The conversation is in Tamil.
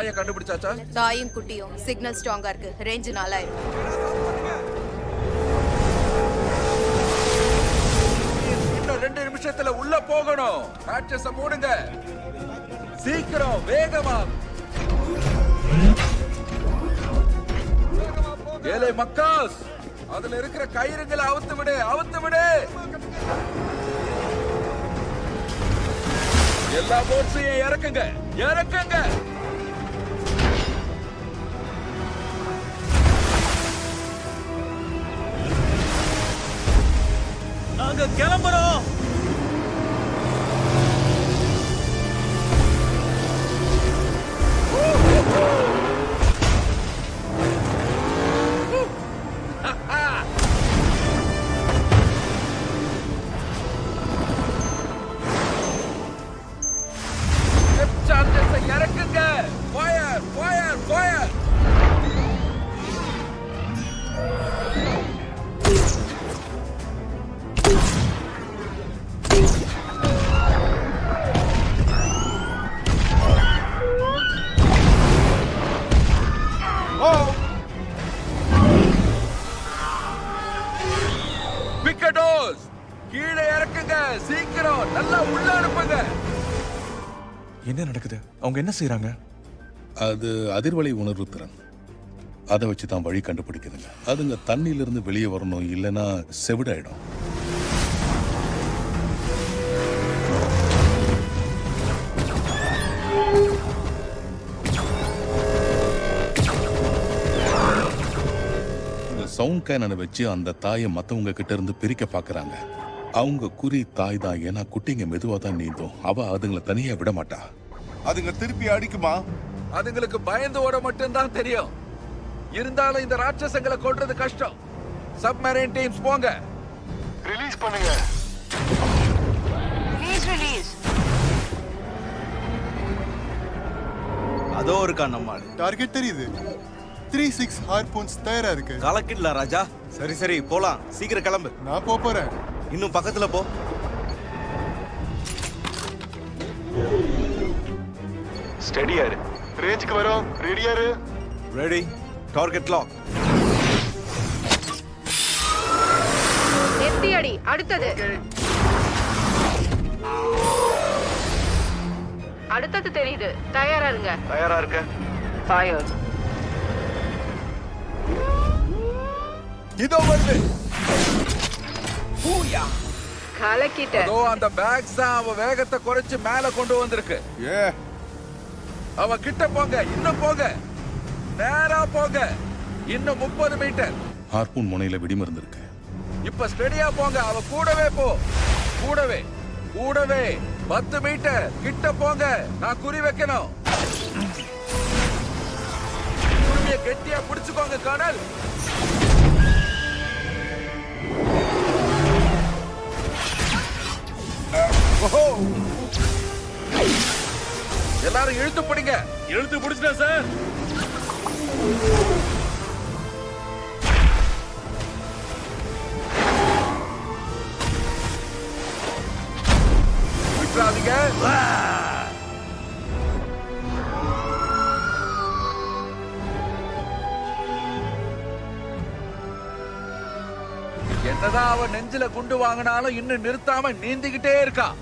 தாயை கண்டுபிடிச்சாச்சா? தாயும் குட்டியும் சிக்னல் ஸ்ட்ராங்கா இருக்கு. ரேஞ்ச் 4000. இன்னும் 2 நிமிஷத்துல உள்ள போகணும். ராட்சச மூடுங்க சீக்கிரம், வேகமா. ஏலே மக்காஸ், அதுல இருக்கிற கயிறுகளை அவுத்து விடு, அவுத்து விடு. எல்லா போட்ஸையும் இறக்குங்க, இறக்குங்க. நாங்க கிளம்புறோம். இறக்குங்க. Fire, fire, fire. பிக்கடோஸ் கீழே இறக்குங்க சீக்கிரம், நல்லா உள்ள அனுப்புங்க. என்ன நடக்குது? அவங்க என்ன செய்யறாங்க? அது அதிர்வலை உணர்வு திறன். அதை வச்சு தான் வழி கண்டுபிடிக்குதுங்க. அதுங்க தண்ணியிலிருந்து வெளியே வரணும், இல்லைன்னா செவிடாயிடும். இந்த சவுண்ட் கேனனை வச்சு அந்த தாயை மற்றவங்க கிட்ட இருந்து பிரிக்க பாக்குறாங்க. அவங்க குறி தாய் தான், ஏன்னா குட்டிங்க மெதுவா தான் நீந்தும். அவ அதுங்களை தனியா விட மாட்டா. அதுங்க திருப்பி அடிக்குமா? அதுங்களுக்கு பயந்து ஓட மட்டும்தான் தெரியும். இருந்தாலும் இந்த ராட்சசங்களை கொல்றது கஷ்டம். சப்மரைன் டீம்ஸ் போங்க. ரிலீஸ் பண்ணுங்க. ரிலீஸ். அதோ இருக்கா நம்மால். டார்கெட் தெரியுது. 36 ஹார்பூன்ஸ் தயாரா இருக்கு. கலக்கிடலாம் ராஜா. சரி சரி போலாம், சீக்கிரம் கிளம்பு. நான் போறேன். இன்னும் பக்கத்துல போ. ஸ்டடியா இரு. ரேஞ்சுக்கு வரோம். ரெடியா இரு. ரெடி. Target lock. எத்தி அடி. அடுத்தது. அடுத்தது தெரியுது. தயாரா இருங்க. தயாரா இருக்க. ஃபயர். இதோ வருது. பூயா. கலக்கிட்ட. அதோ அந்த பேக்ஸ் தான் அவ வேகத்தை குறைச்சு மேல கொண்டு வந்திருக்கு. அவ கிட்ட போங்க, இன்னும் போங்க, நேரா போங்க, இன்னும் 30 மீட்டர். ஹார்பூன் முனையில வெடிமருந்து இருக்கு. இப்ப ஸ்டெடியா போங்க. அவ கூடவே போ, கூடவே கூடவே 10 மீட்டர் கிட்ட போங்க. நான் குறி வைக்கணும். குறிய கெட்டியா பிடிச்சுக்கோங்க கர்னல். எல்லாரும் இழுத்து பிடிங்க. இழுத்து பிடிச்சிட்டேன் சார். விட்டுறாதீங்க. என்னதான் அவன் நெஞ்சில குண்டு வாங்கினாலும் இன்னும் நிறுத்தாம நீந்திக்கிட்டே இருக்கான்.